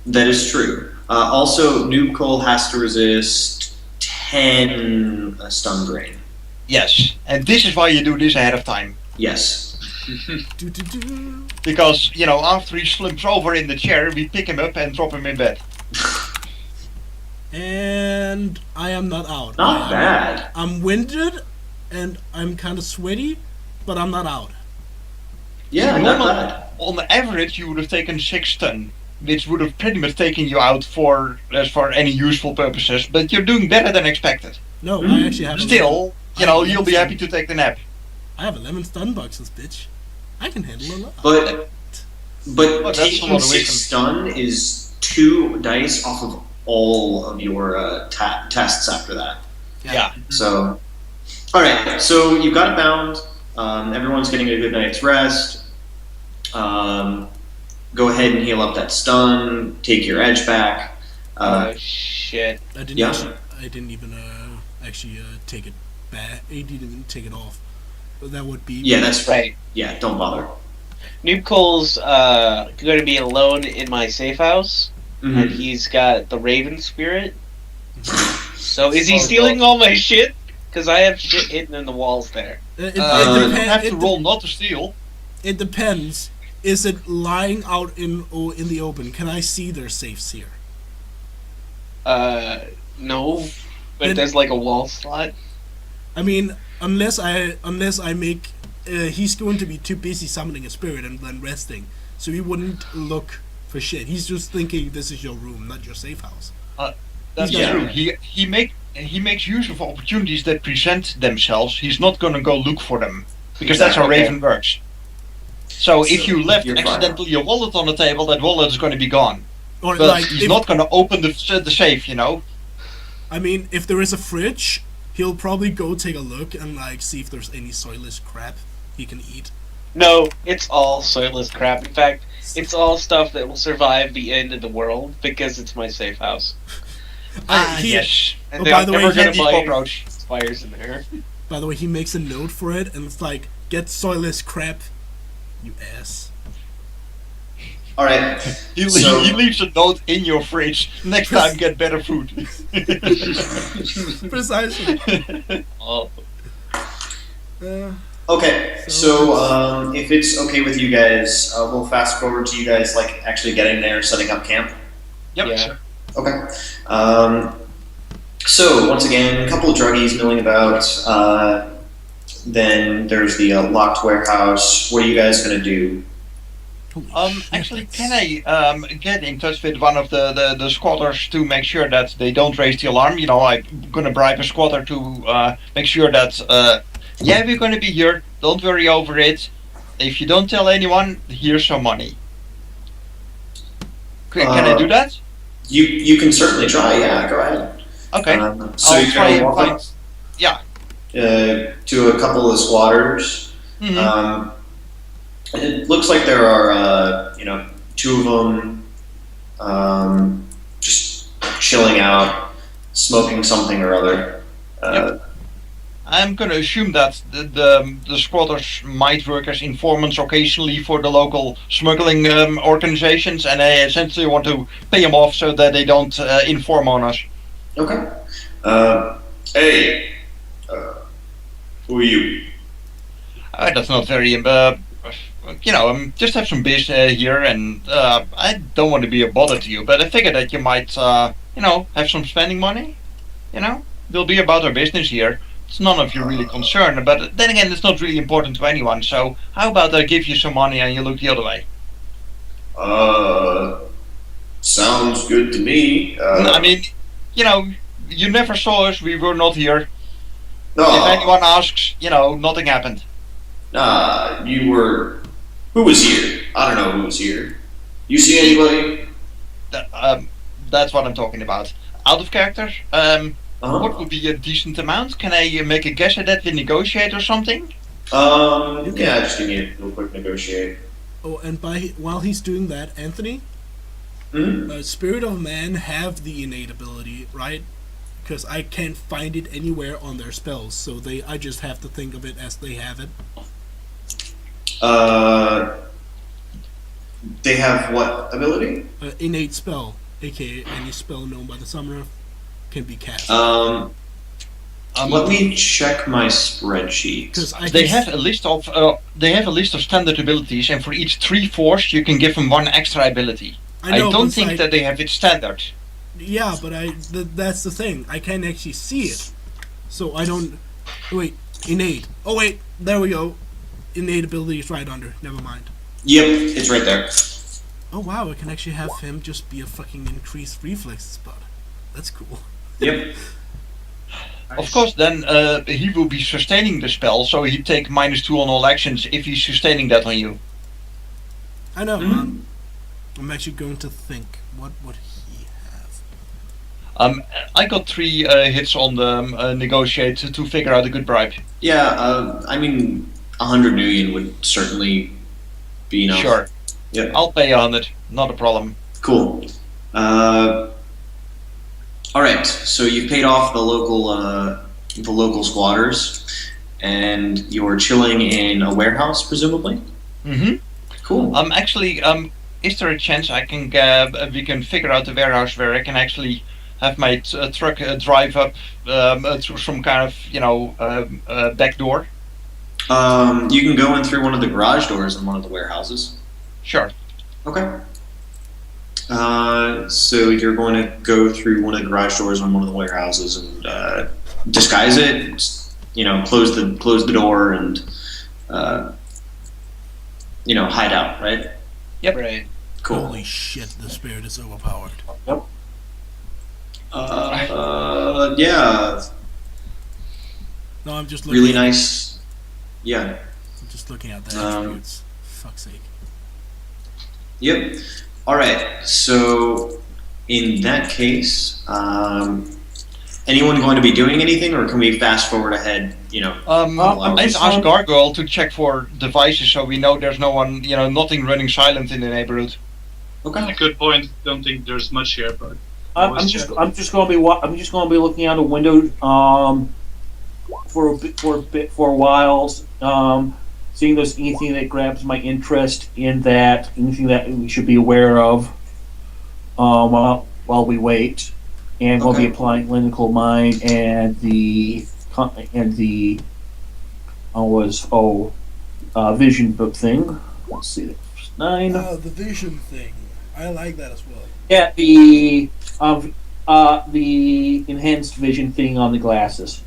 That is true. Also, Noob Cole has to resist 10 stun drain. Yes, and this is why you do this ahead of time. Yes. Do. Because, after he slumps over in the chair, we pick him up and drop him in bed. And I am not out. Not bad. I'm winded, and I'm kind of sweaty, but I'm not out. Yeah, not bad. On average, you would have taken 6 stun, which would have pretty much taken you out for any useful purposes, but you're doing better than expected. No, I actually have. Still, I have you'll be 11 happy to take the nap. I have 11 stun boxes, bitch. I can handle a lot. But that's a taking lot of 6 wisdom. stun is 2 dice off of all of your tests after that. Yeah. So, all right. So you've got it bound. Everyone's getting a good night's rest. Go ahead and heal up that stun. Take your edge back. Oh shit! I didn't. Yeah. I didn't even take it back. I didn't even take it off. But that would be. Yeah, that's Right. Yeah, don't bother. Noob Cole's going to be alone in my safe house, and Mhm. he's got the Raven Spirit. So is he Oh, stealing all my shit? Because I have shit hidden in the walls there. It You have to roll not to steal. It depends. Is it lying out in the open? Can I see their safes here? No, but Then- there's like a wall slot. I mean, unless I make, he's going to be too busy summoning a spirit and then resting, so he wouldn't look for shit. He's just thinking this is your room, not your safe house. That's Yeah. true. He makes use of opportunities that present themselves. He's not gonna go look for them, because that's how Okay. Raven works. So if you left you're fine. accidentally your wallet on the table, that wallet is going to be gone. Or But like, he's if, not going to open the safe, I mean, if there is a fridge, he'll probably go take a look and like see if there's any soilless crap he can eat. No, it's all soilless crap. In fact, it's all stuff that will survive the end of the world because it's my safe house. Yes. And Oh, they're by the way, never gonna Handy buy cockroach. fires in there. By the way, he makes a note for it, and it's like, get soilless crap, you ass. All right. So- he leaves a note in your fridge. Next time, get better food. Precisely. Oh, Okay, so if it's okay with you guys, we'll fast forward to you guys like actually getting there, setting up camp. Yep. yeah. Okay. So once again, a couple of druggies milling about. Then there's the locked warehouse. What are you guys gonna do? Holy shit, Actually, that's- can I get in touch with one of the squatters to make sure that they don't raise the alarm? You know, I'm gonna bribe a squatter to make sure that yeah, we're gonna be here. Don't worry over it. If you don't tell anyone, here's some money. Can I do that? You can certainly try. Yeah, go ahead. Okay. So I'll you're try gonna and walk find. up Yeah. to a couple of squatters. Mhm. It looks like there are two of them just chilling out, smoking something or other. Yep. I'm gonna assume that the squatters might work as informants occasionally for the local smuggling organizations, and I essentially want to pay them off so that they don't inform on us. Okay. Hey, who are you? That's not very. Just have some business here, and I don't want to be a bother to you, but I figured that you might, have some spending money. We'll be about our business here. It's none of you really concerned, but then again, it's not really important to anyone. So how about I give you some money and you look the other way? Sounds good to me. I mean, you never saw us. We were not here. no, If anyone asks, nothing happened. nah, you were. Who was here? I don't know who was here. You see anybody? That's what I'm talking about. Out of character. Uh-huh. What would be a decent amount? Can I make a guess at that? We negotiate or something? Yeah, just give me a real quick negotiate. Oh, and while he's doing that, Anthony, Hmm? Spirit of Man have the innate ability, right? Because I can't find it anywhere on their spells, so I just have to think of it as they have it. They have what ability? Innate spell, aka any spell known by the summoner, can be cast. Let me check my spreadsheet. Because They have a list of standard abilities, and for each 3 force, you can give them 1 extra ability. I know, don't but think that they have it standard. Yeah, but that's the thing. I can't actually see it, so I don't. Wait, innate. Oh wait, there we go. Innate ability is right under. Never mind. Yep, it's right there. Oh wow, I can actually have him just be a fucking increased reflexes bud. That's cool. Yep. Of course, then he will be sustaining the spell, so he'd take -2 on all actions if he's sustaining that on you. I know. Mm. I'm actually going to think. What would he have? I got 3 hits on the negotiate to figure out a good bribe. Yeah, I mean, 100 million would certainly be enough. Sure. Yep. I'll pay 100, not a problem. Cool. All right. So you paid off the local squatters, and you're chilling in a warehouse, presumably. Mm-hmm. Cool. Actually, is there a chance we can figure out the warehouse where I can actually have my truck drive up through some kind of back door? You can go in through one of the garage doors in one of the warehouses. Sure. Okay. So you're going to go through one of the garage doors on one of the warehouses and disguise it. Close the door and hide out. Right. Yep. Right. Cool. Holy shit! The spirit is overpowered. Yeah. No, I'm just looking. Really nice. Yeah. I'm just looking at the attributes. Fuck's sake. Yep. All right. So, in that case, anyone going to be doing anything, or can we fast forward ahead? Let's ask Gargoyle to check for devices so we know there's no one, nothing running silent in the neighborhood. Okay. A good point. Don't think there's much here, but I'm just going to be looking out a window for a while. seeing there's anything that grabs my interest in that, anything that we should be aware of while we wait, and we'll be Okay. applying clinical mind and the vision book thing. Let's see, that's 9. The vision thing. I like that as well. Yeah, the enhanced vision thing on the glasses.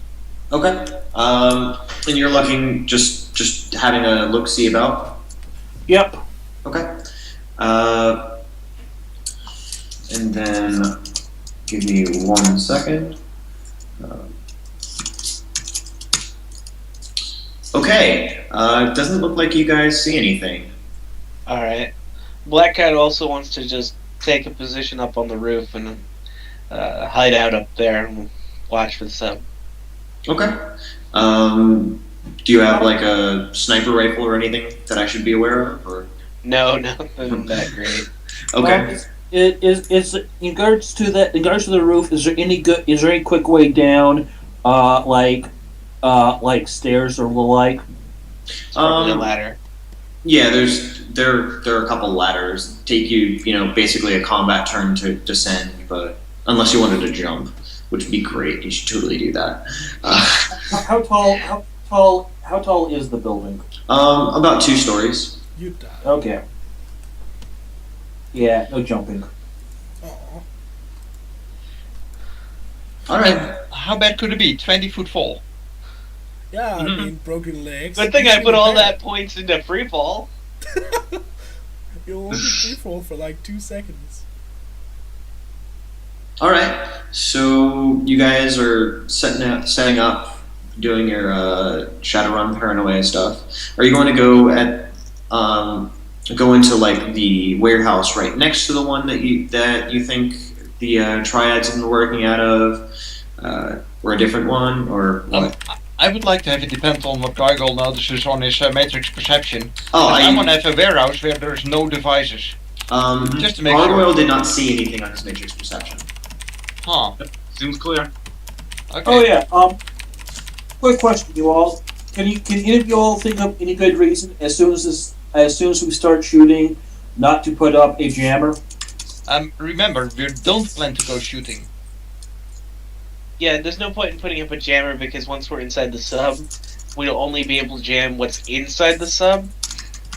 Okay. And you're looking just having a look see about. Yep. Okay. And then give me 1 second. Okay. It doesn't look like you guys see anything. Alright. Blackcat also wants to just take a position up on the roof and hide out up there and watch for the sub. Okay. Do you have like a sniper rifle or anything that I should be aware of? Or No, nothing that great. okay. Is in regards to the roof? Is there any quick way down, like stairs or the like? It's probably a ladder. Yeah, there are a couple ladders. Take you basically a combat turn to descend, but unless you wanted to jump, which would be great. You should totally do that. How tall is the building? About 2 stories. You die. Okay. Yeah, no jumping. Aw. All right. How bad could it be? 20-foot fall. Yeah, I Mhm. mean, broken legs. Good thing I put all that points into free fall. You'll only free fall for like 2 seconds. All right. So you guys are setting up, doing your Shadowrun paranoia stuff. Are you going to go into like the warehouse right next to the one that you think the triads have been working out of, or a different one, or what? I would like to have it depend on what Gargoyle notices on his matrix perception. Oh, I want to have a warehouse where there's no devices. Just to make Gargoyle sure. did not see anything on his matrix perception. Huh. Seems clear. Okay. Oh yeah. Quick question, you all. Can any of you all think of any good reason as soon as we start shooting, not to put up a jammer? Remember, we don't plan to go shooting. Yeah, there's no point in putting up a jammer because once we're inside the sub, we'll only be able to jam what's inside the sub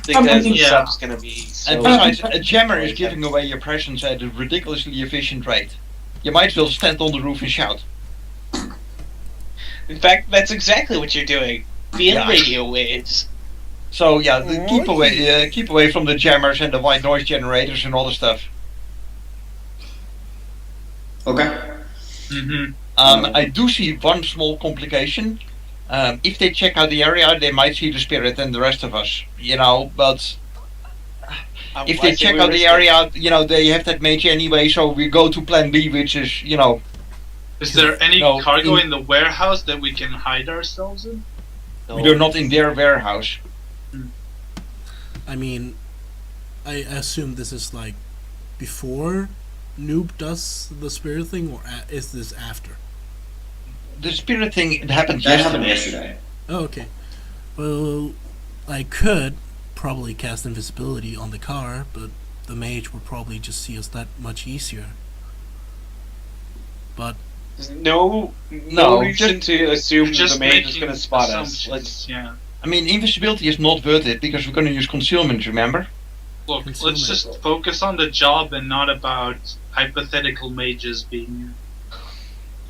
because the yeah. sub's gonna be so. And besides, a jammer is giving away your presence at a ridiculously efficient rate. You might as well stand on the roof and shout. In fact, that's exactly what you're doing. Being Yeah. radio waves. So yeah, keep Oh, away from the jammers and the white noise generators and all the stuff. Okay. Mm-hmm. I do see one small complication. If they check out the area, they might see the spirit and the rest of us. But if they check out the area, they have that mage anyway. So we go to Plan B, which is Is there any No, cargo in the warehouse that we can hide ourselves in? we're not in their warehouse. I mean, I assume this is like before Noob does the spirit thing, or is this after? The spirit thing it happened That yesterday. happened yesterday. Oh, okay. Well, I could probably cast invisibility on the car, but the mage would probably just see us that much easier. But No No, reason to assume You're just the mage is making gonna spot us. assumptions, Let's. yeah. I mean, invisibility is not worth it because we're going to use concealment. Remember? Look, Concealment. let's just focus on the job and not about hypothetical mages being.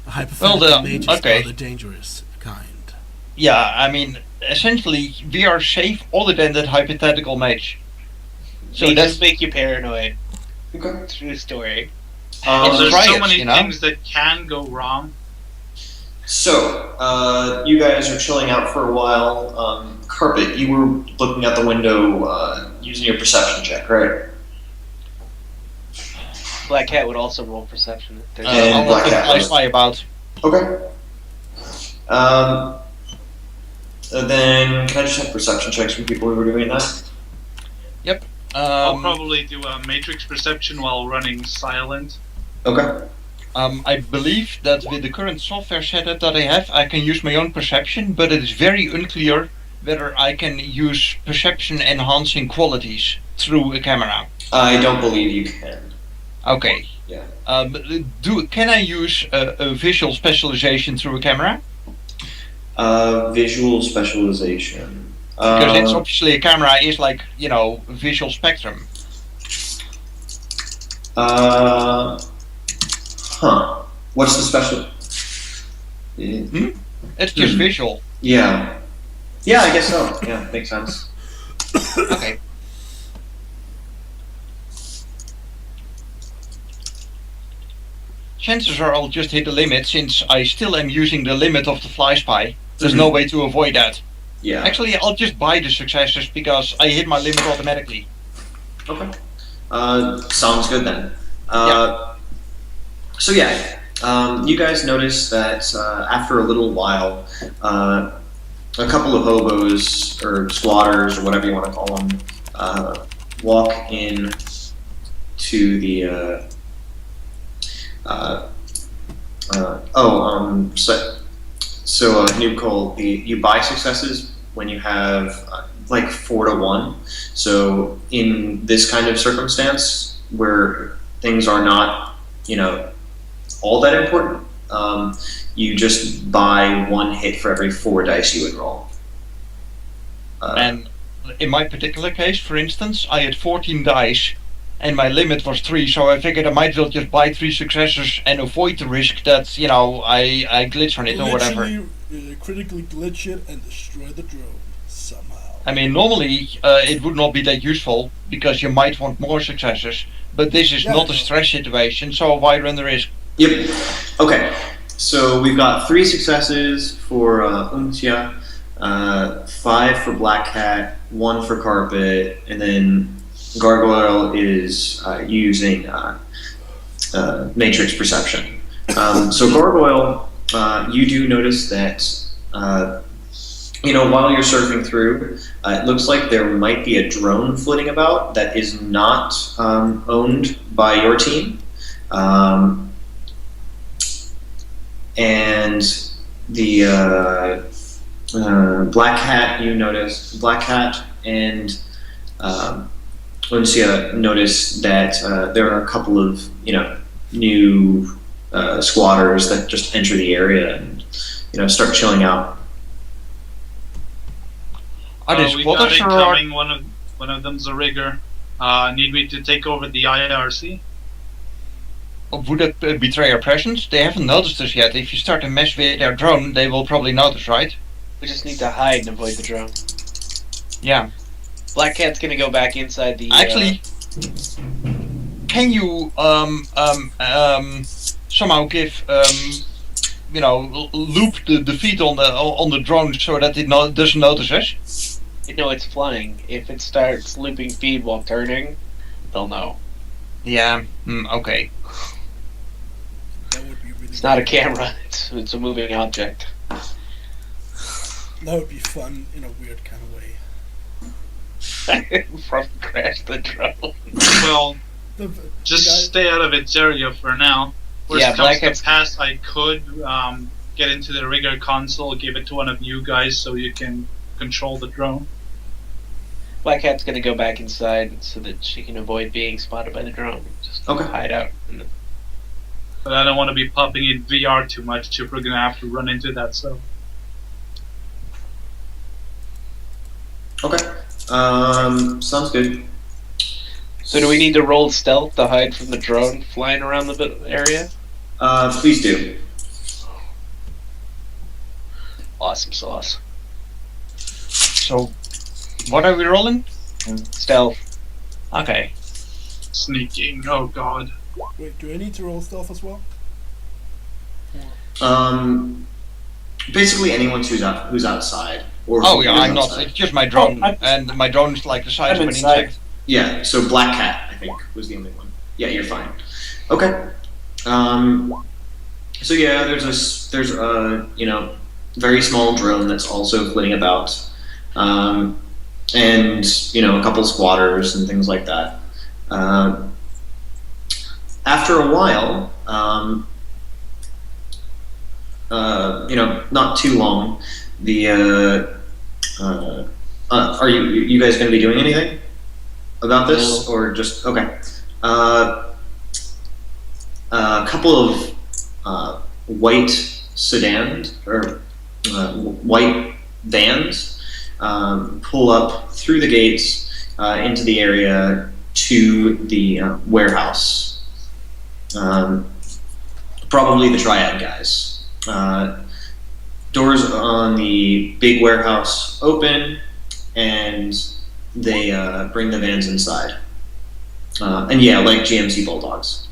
hypothetical Well, mages okay. are the dangerous kind. Yeah. I mean, essentially, we are safe other than that hypothetical mage. So They that's just make you paranoid. Okay. True story. It's There's riots, so many you know? things that can go wrong. So, you guys are chilling out for a while. Carpet, you were looking out the window using your perception check, right? Blackcat would also roll perception. If there's And I'll let the Blackcat. fly fly about. Okay. Then, can I just have perception checks from people who were doing that? I'll probably do a matrix perception while running silent. Okay. I believe that with the current software setup that I have, I can use my own perception, but it is very unclear whether I can use perception enhancing qualities through a camera. I don't believe you can. Okay. Yeah. Can I use a visual specialization through a camera? Visual specialization. Because it's obviously a camera is like, visual spectrum. What's the special? It's just visual. Yeah. Yeah, I guess so. Yeah, makes sense. Okay. Chances are I'll just hit the limit, since I still am using the limit of the fly spy. There's no way to avoid that. Yeah. Actually, I'll just buy the successes because I hit my limit automatically. Okay. Sounds good then. So yeah, you guys notice that after a little while, a couple of hobos or squatters or whatever you want to call them walk in to the. So Newcole, you buy successes when you have like 4 to 1. So in this kind of circumstance where things are not, all that important, you just buy 1 hit for every 4 dice you would roll. And in my particular case, for instance, I had 14 dice and my limit was 3, so I figured I might as well just buy 3 successes and avoid the risk that, I glitch on it or whatever. Literally, critically glitch it and destroy the drone somehow. I mean, normally it would not be that useful because you might want more successes, but this is not a stress situation, so why run the risk? Yep. Okay. So we've got 3 successes for Uncia, 5 for Blackcat, 1 for Carpet, and then Gargoyle is using matrix perception. So Gargoyle, you do notice that while you're surfing through, it looks like there might be a drone flitting about that is not owned by your team. And the Black Hat, you notice, Black Hat and Uncia notice that there are a couple of, new squatters that just enter the area and, start chilling out. Are they We got squatters or incoming. One of them's a rigger. Need me to take over the IRC? would it betray our presence? They haven't noticed us yet. If you start to mess with their drone, they will probably notice, right? We just need to hide and avoid the drone. Yeah. Black Cat's gonna go back inside the. Actually, can you somehow give loop the feet on the drone so that it doesn't notice us? It's flying. If it starts looping feed while turning, they'll know. Yeah. Okay. That would be really It's not a camera. It's a moving object. That would be fun in a weird kind of way. From crash the drone. Well, The just guy- stay out of its area for now. Worst Yeah, comes Black to Cat's- pass, I could get into the rigger console, give it to one of you guys so you can control the drone. Black Cat's gonna go back inside so that she can avoid being spotted by the drone. Just Okay. hide out. But I don't want to be popping in VR too much if we're gonna have to run into that. So Okay. Sounds good. So do we need to roll stealth to hide from the drone flying around the area? Please do. Awesome sauce. So, what are we rolling? Stealth. Okay. sneaking. Oh god. Wait, do I need to roll stealth as well? Basically anyone who's outside. Or Oh who yeah, is I'm not. outside. It's just my drone, Oh, and my drone is like the size I'm of an inside. insect. Yeah, so Black Cat, I think, was the only one. Yeah, you're fine. Okay. So yeah, there's a very small drone that's also flitting about, and a couple squatters and things like that. After a while, not too long, the Are you guys going to be doing anything about this, No. or just okay? A couple of white sedans or white vans pull up through the gates into the area to the warehouse. Probably the Triad guys. Doors on the big warehouse open, and they bring the vans inside. And yeah, like GMC Bulldogs.